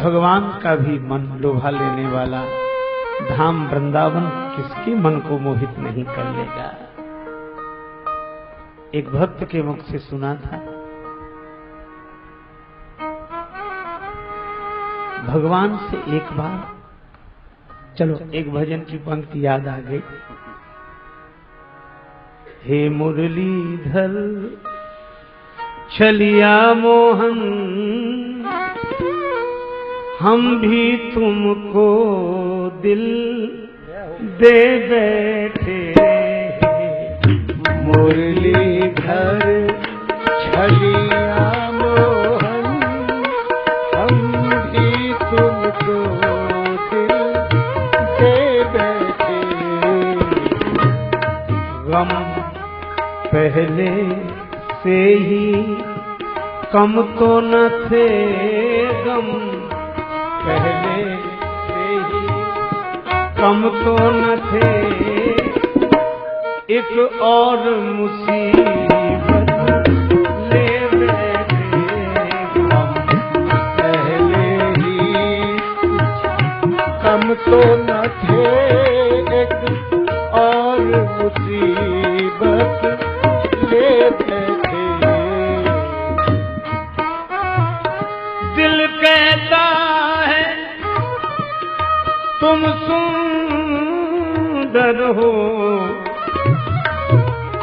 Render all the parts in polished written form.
भगवान का भी मन लुभा लेने वाला धाम वृंदावन किसके मन को मोहित नहीं कर लेगा। एक भक्त के मुख से सुना था, भगवान से एक बार, चलो एक भजन की पंक्ति याद आ गई। हे मुरलीधर छलिया मोहन, हम भी तुमको दिल दे बैठे। मुरलीधर छलिया मोहन, हम भी तुमको दिल दे बैठे। गम पहले से ही कम तो न थे, गम पहले से ही कम तो न थे, एक और मुसीबत ले बैठे। हम पहले ही कम तो न थे, एक और मुसीबत ले बैठे। दिल कहता है तुम सुंदर हो,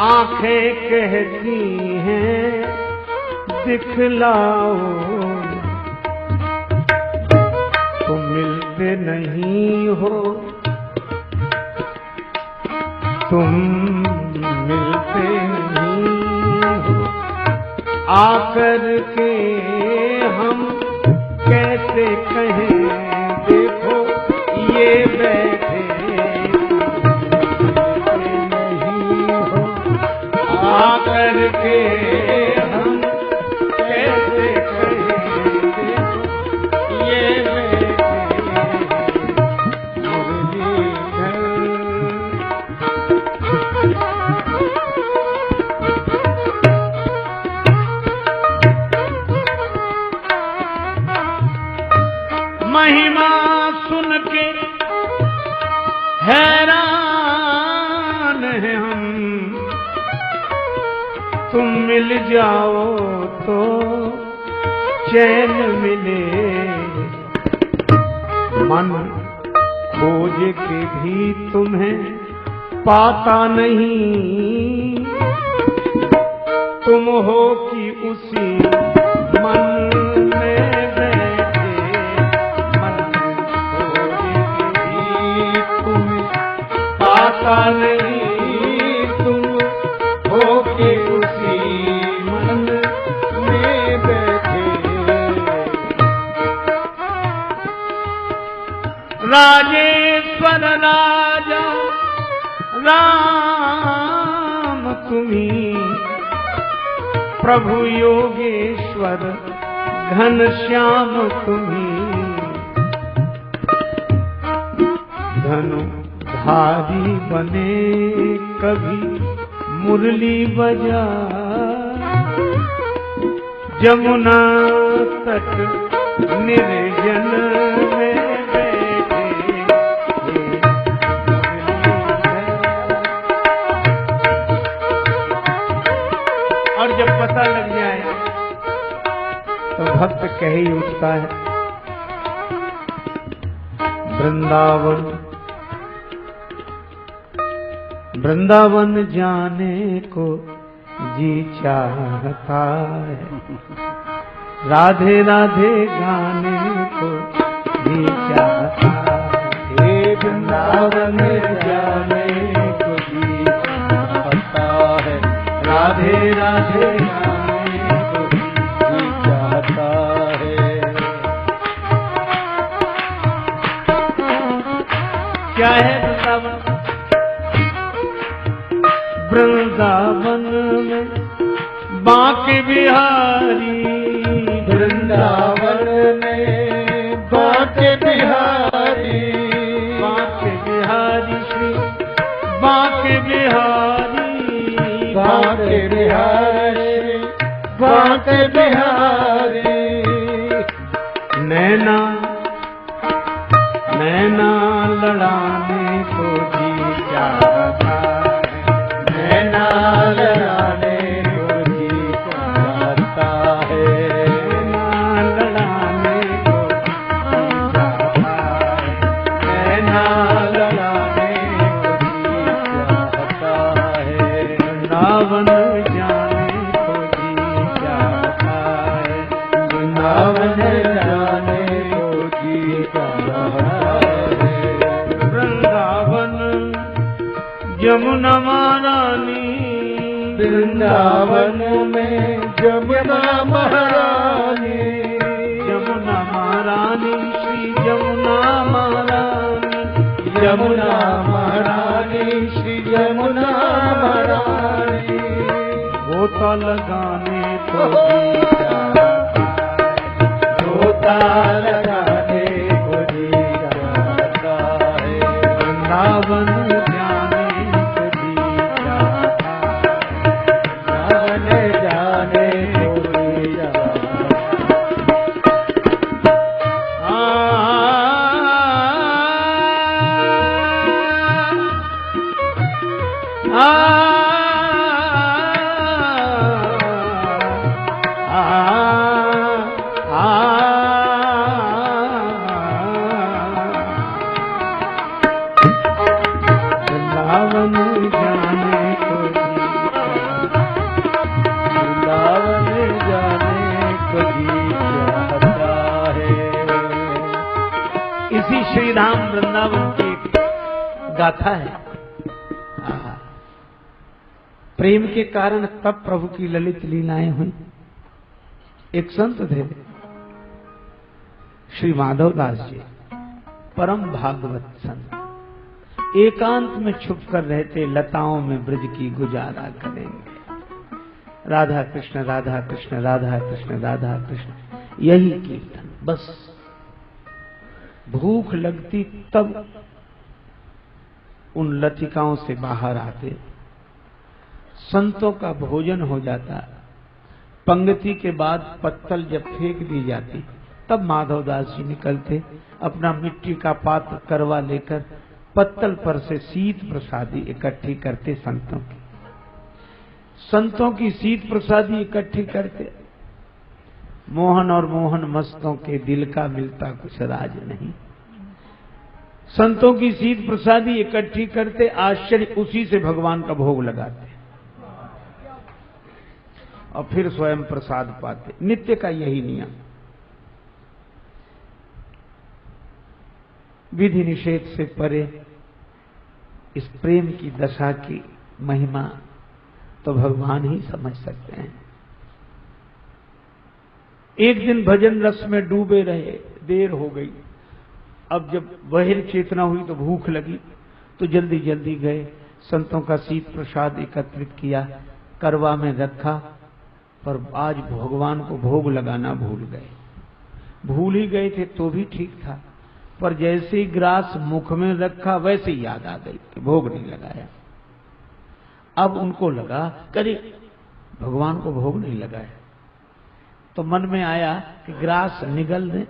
आंखें कहती हैं दिखलाओ। तुम मिलते नहीं हो, तुम मिलते नहीं हो, आकर के हम कैसे कहें देखो ये बैठे नहीं हो, आकर के हम कैसे कहें देखो ये बैठे। मुरलीधर महिमा सुन के हैरान है हम, तुम मिल जाओ तो चैन मिले। मन खोज के भी तुम्हें पाता नहीं, तुम हो कि उसी मन में बैठे। मन खोज के भी तुम्हें पाता नहीं, तुम हो कि उसी मन में बैठे। राजेश्वर राजा राम तुम्ही, प्रभु योगेश्वर घनश्याम तुम्ही। धनुधारी बने कभी मुरली बजा, जमुना तट निर्जन में बैठे। और जब पता लग जाए तो भक्त कह ही उठता है, वृंदावन वृंदावन जाने को जी चाहता है, राधे राधे गाने को जी चाहता है। हे वृंदावन जाने को जी चाहता है, राधे राधे गाने को जी चाहता है। क्या है वृंदावन? वृंदावन में बांके बिहारी, वृंदावन में बांके बिहारी, बांके बिहारी श्री बांके बिहारी, बांके बिहारी, बांके बिहारी। नैना वृंदावन जाने को जी चाहता है। वृंदावन यमुना महारानी, वृंदावन में जमुना महारानी, यमुना महारानी श्री यमुना महारानी, यमुना महारानी श्री यमुना महारानी। गोता लगाने तो गोता लगाने को जी चाहता है। वृंदावन जाने को जी चाहता है। वृंदावन जाने को जी श्री राम वृंदावन की गाथा है। प्रेम के कारण तब प्रभु की ललित लीलाएं हुई। एक संत थे श्री माधव दास जी, परम भागवत संत, एकांत में छुप कर रहते, लताओं में ब्रज की गुजारा करेंगे। राधा कृष्ण राधा कृष्ण राधा कृष्ण राधा कृष्ण, यही कीर्तन बस। भूख लगती तब उन लतिकाओं से बाहर आते, संतों का भोजन हो जाता, पंक्ति के बाद पत्तल जब फेंक दी जाती तब माधवदास जी निकलते, अपना मिट्टी का पात्र करवा लेकर पत्तल पर से शीत प्रसादी इकट्ठी करते। संतों की शीत प्रसादी इकट्ठी करते। मोहन और मोहन मस्तों के दिल का मिलता कुछ राज नहीं। संतों की शीत प्रसादी इकट्ठी करते, आश्चर्य, उसी से भगवान का भोग लगाते और फिर स्वयं प्रसाद पाते। नित्य का यही नियम। विधि निषेध से परे इस प्रेम की दशा की महिमा तो भगवान ही समझ सकते हैं। एक दिन भजन रस में डूबे रहे, देर हो गई। अब जब बहिर चेतना हुई तो भूख लगी, तो जल्दी जल्दी गए, संतों का शीत प्रसाद एकत्रित किया, करवा में रखा, पर आज भगवान को भोग लगाना भूल गए। भूल ही गए थे तो भी ठीक था, पर जैसे ही ग्रास मुख में रखा वैसे ही याद आ गई कि भोग नहीं लगाया। अब उनको लगा करे भगवान को भोग नहीं लगाया, तो मन में आया कि ग्रास निगल दें,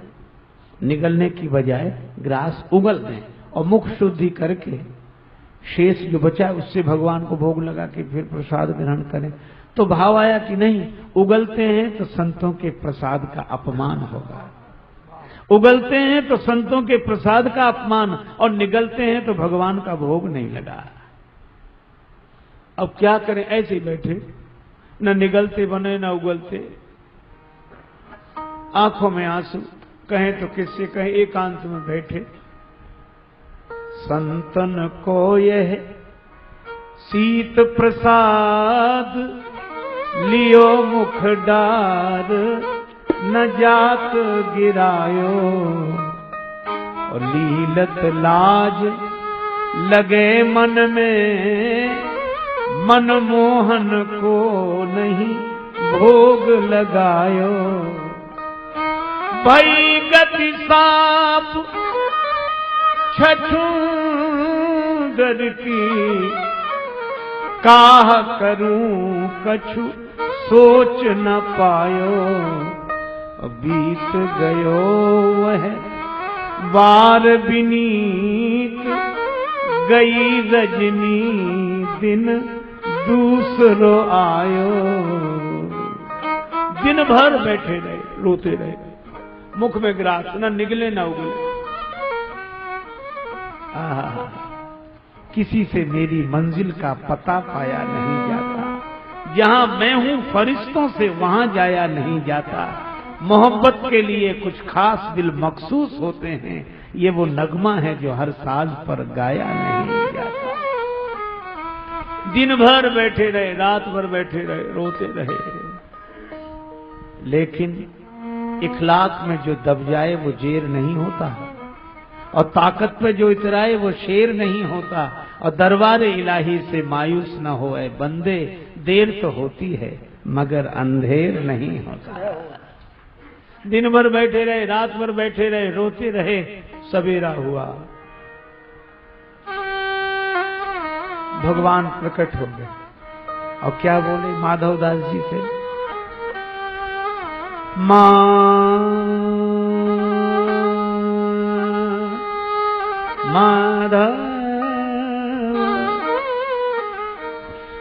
निगलने की बजाय ग्रास उगल दें और मुख शुद्धि करके शेष जो बचा उससे भगवान को भोग लगा के फिर प्रसाद ग्रहण करें। तो भाव आया कि नहीं, उगलते हैं तो संतों के प्रसाद का अपमान होगा, उगलते हैं तो संतों के प्रसाद का अपमान, और निगलते हैं तो भगवान का भोग नहीं लगा। अब क्या करें, ऐसे ही बैठे, न निगलते बने न उगलते, आंखों में आंसू, कहें तो किससे कहें, एकांत में बैठे। संतन को यह शीत प्रसाद लियो मुख डार, न जात गिरायो, और लीलत लाज लगे मन में, मन मोहन को नहीं भोग लगायो। भई गति साप छछूंदर की, काह करूं कछु सोच न पायो। बीत गयो वह बार बिनीत, गई रजनी दिन दूसरो आयो। दिन भर बैठे रहे, रोते रहे, मुख में ग्रास, न निगले न उगले। किसी से मेरी मंजिल का पता पाया नहीं जाता, जहां मैं हूं फरिश्तों से वहां जाया नहीं जाता। मोहब्बत के लिए कुछ खास दिल मखसूस होते हैं, ये वो नगमा है जो हर साज पर गाया नहीं जाता। दिन भर बैठे रहे, रात भर बैठे रहे, रोते रहे, लेकिन इखलाक में जो दब जाए वो जेर नहीं होता, और ताकत पे जो इतराए वो शेर नहीं होता, और दरबार इलाही से मायूस न होए बंदे, देर तो होती है मगर अंधेर नहीं होता। दिन भर बैठे रहे, रात भर बैठे रहे, रोते रहे, सवेरा हुआ, भगवान प्रकट हो गए और क्या बोले माधव दास जी से, माधव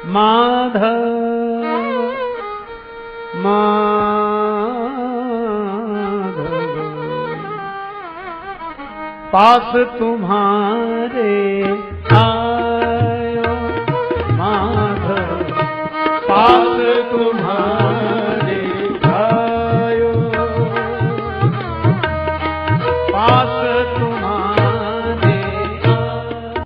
माधव पास तुम्हारे